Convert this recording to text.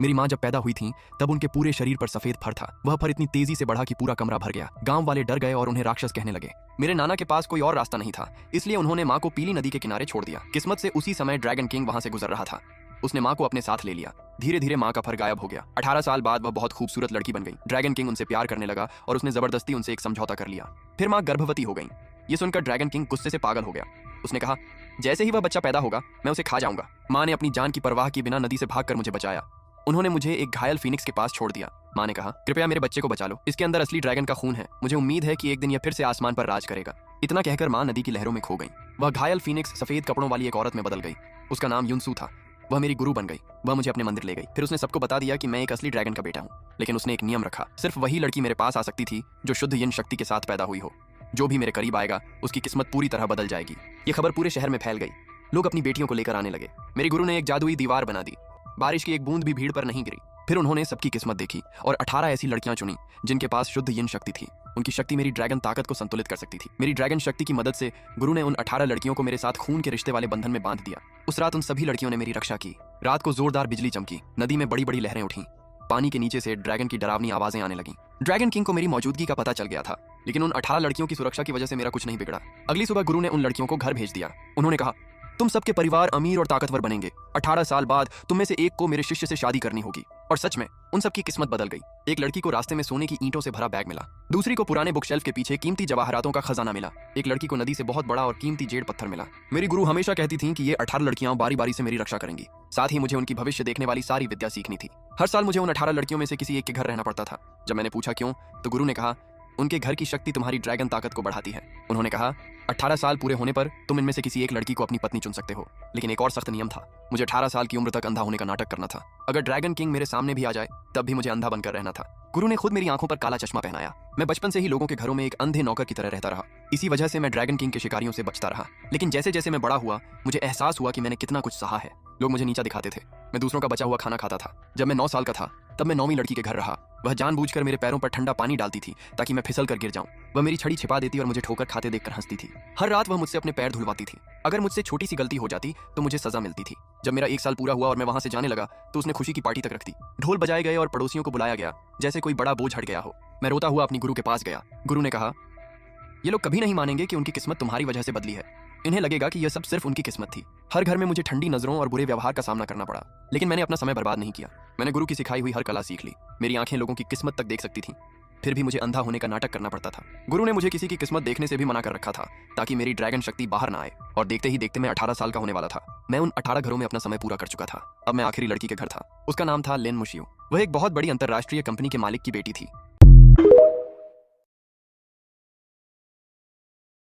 मेरी माँ जब पैदा हुई थी तब उनके पूरे शरीर पर सफेद फर था। वह फर इतनी तेजी से बढ़ा कि पूरा कमरा भर गया। गांव वाले डर गए और उन्हें राक्षस कहने लगे। मेरे नाना के पास कोई और रास्ता नहीं था, इसलिए उन्होंने माँ को पीली नदी के किनारे छोड़ दिया। किस्मत से उसी समय ड्रैगन किंग वहां से गुजर रहा था। उसने माँ को अपने साथ ले लिया। धीरे धीरे माँ का फर गायब हो गया। 18 साल बाद वह बहुत खूबसूरत लड़की बन गई। ड्रैगन किंग उनसे प्यार करने लगा और उसने जबरदस्ती उनसे एक समझौता कर लिया। फिर माँ गर्भवती हो गई। ये सुनकर ड्रैगन किंग गुस्से से पागल हो गया। उसने कहा, जैसे ही वह बच्चा पैदा होगा मैं उसे खा जाऊंगा। माँ ने अपनी जान की परवाह किए बिना नदी से भागकर मुझे बचाया। उन्होंने मुझे एक घायल फीनिक्स के पास छोड़ दिया। माँ ने कहा, कृपया मेरे बच्चे को बचा लो, इसके अंदर असली ड्रैगन का खून है। मुझे उम्मीद है कि एक दिन यह फिर से आसमान पर राज करेगा। इतना कहकर माँ नदी की लहरों में खो गई। वह घायल फीनिक्स सफेद कपड़ों वाली एक औरत में बदल गई। उसका नाम युनसू था। वह मेरी गुरु बन गई। वह मुझे अपने मंदिर ले गई। फिर उसने सबको बता दिया कि मैं एक असली ड्रैगन का बेटा हूँ। लेकिन उसने एक नियम रखा, सिर्फ वही लड़की मेरे पास आ सकती थी जो शुद्ध यिन शक्ति के साथ पैदा हुई हो। जो भी मेरे करीब आएगा उसकी किस्मत पूरी तरह बदल जाएगी। ये खबर पूरे शहर में फैल गई। लोग अपनी बेटियों को लेकर आने लगे। मेरी गुरु ने एक जादुई दीवार बना दी। बारिश की एक बूंद भी भीड़ पर नहीं गिरी। फिर उन्होंने सबकी किस्मत देखी और 18 ऐसी लड़कियां चुनी जिनके पास शुद्ध यिन शक्ति थी। उनकी शक्ति मेरी ड्रैगन ताकत को संतुलित कर सकती थी। मेरी ड्रैगन शक्ति की मदद से गुरु ने उन 18 लड़कियों को मेरे साथ खून के रिश्ते वाले बंधन में बांध दिया। उस रात उन सभी लड़कियों ने मेरी रक्षा की। रात को जोरदार बिजली चमकी। नदी में बड़ी बड़ी लहरें उठी। पानी के नीचे से ड्रैगन की डरावनी आवाजें आने लगीं। ड्रैगन किंग को मेरी मौजूदगी का पता चल गया था, लेकिन उन 18 लड़कियों की सुरक्षा की वजह से मेरा कुछ नहीं बिगड़ा। अगली सुबह गुरु ने उन लड़कियों को घर भेज दिया। उन्होंने कहा, तुम सबके परिवार अमीर और ताकतवर बनेंगे। 18 साल बाद तुम में से एक को मेरे शिष्य से शादी करनी होगी। और सच में उन सबकी किस्मत बदल गई। एक लड़की को रास्ते में सोने की ईंटों से भरा बैग मिला। दूसरी को पुराने बुक शेल्फ के पीछे कीमती जवाहरातों का खजाना मिला। एक लड़की को नदी से बहुत बड़ा और कीमती जेड पत्थर मिला। मेरी गुरु हमेशा कहती थी कि ये 18 लड़कियां बारी बारी से मेरी रक्षा करेंगी। साथ ही मुझे उनकी भविष्य देखने वाली सारी विद्या सीखनी थी। हर साल मुझे उन 18 लड़कियों में से किसी एक के घर रहना पड़ता था। जब मैंने पूछा क्यों, तो गुरु ने कहा, उनके घर की शक्ति तुम्हारी ड्रैगन ताकत को बढ़ाती है। उन्होंने कहा, 18 साल पूरे होने पर तुम इनमें से किसी एक लड़की को अपनी पत्नी चुन सकते हो। लेकिन एक और सख्त नियम था, मुझे 18 साल की उम्र तक अंधा होने का नाटक करना था। अगर ड्रैगन किंग मेरे सामने भी आ जाए तब भी मुझे अंधा बनकर रहना था। गुरु ने खुद मेरी आंखों पर काला चश्मा पहनाया। मैं बचपन से ही लोगों के घरों में एक अंधे नौकर की तरह रहता रहा। इसी वजह से मैं ड्रैगन किंग के शिकारियों से बचता रहा। लेकिन जैसे जैसे मैं बड़ा हुआ मुझे एहसास हुआ कि मैंने कितना कुछ सहा है। लोग मुझे नीचा दिखाते थे। मैं दूसरों का बचा हुआ खाना खाता था। जब मैं 9 साल का था तब मैं 9वीं लड़की के घर रहा। वह जानबूझकर मेरे पैरों पर ठंडा पानी डालती थी ताकि मैं फिसल कर गिर जाऊं। वह मेरी छड़ी छिपा देती और मुझे ठोकर खाते देखकर हंसती थी। हर रात वह मुझसे अपने पैर धुलवाती थी। अगर मुझसे छोटी सी गलती हो जाती तो मुझे सजा मिलती थी। जब मेरा 1 साल पूरा हुआ और मैं वहां से जाने लगा तो उसने खुशी की पार्टी तक रख दी। ढोल बजाए गए और पड़ोसियों को बुलाया गया जैसे कोई बड़ा बोझ हट गया हो। मैं रोता हुआ अपनी गुरु के पास गया। गुरु ने कहा, ये लोग कभी नहीं मानेंगे कि उनकी किस्मत तुम्हारी वजह से बदली है। इन्हें लगेगा कि यह सब सिर्फ उनकी किस्मत थी। हर घर में मुझे ठंडी नजरों और बुरे व्यवहार का सामना करना पड़ा, लेकिन मैंने अपना समय बर्बाद नहीं किया। मैंने गुरु की सिखाई हुई हर कला सीख ली। मेरी आंखें लोगों की किस्मत तक देख सकती थीं, फिर भी मुझे अंधा होने का नाटक करना पड़ता था। गुरु ने मुझे किसी की किस्मत देखने से भी मना कर रखा था ताकि मेरी ड्रैगन शक्ति बाहर ना आए। और देखते ही देखते मैं 18 साल का होने वाला था। मैं उन 18 घरों में अपना समय पूरा कर चुका था। अब मैं आखिरी लड़की के घर था। उसका नाम था लेन मुशियो। वह एक बहुत बड़ी अंतरराष्ट्रीय कंपनी के मालिक की बेटी थी।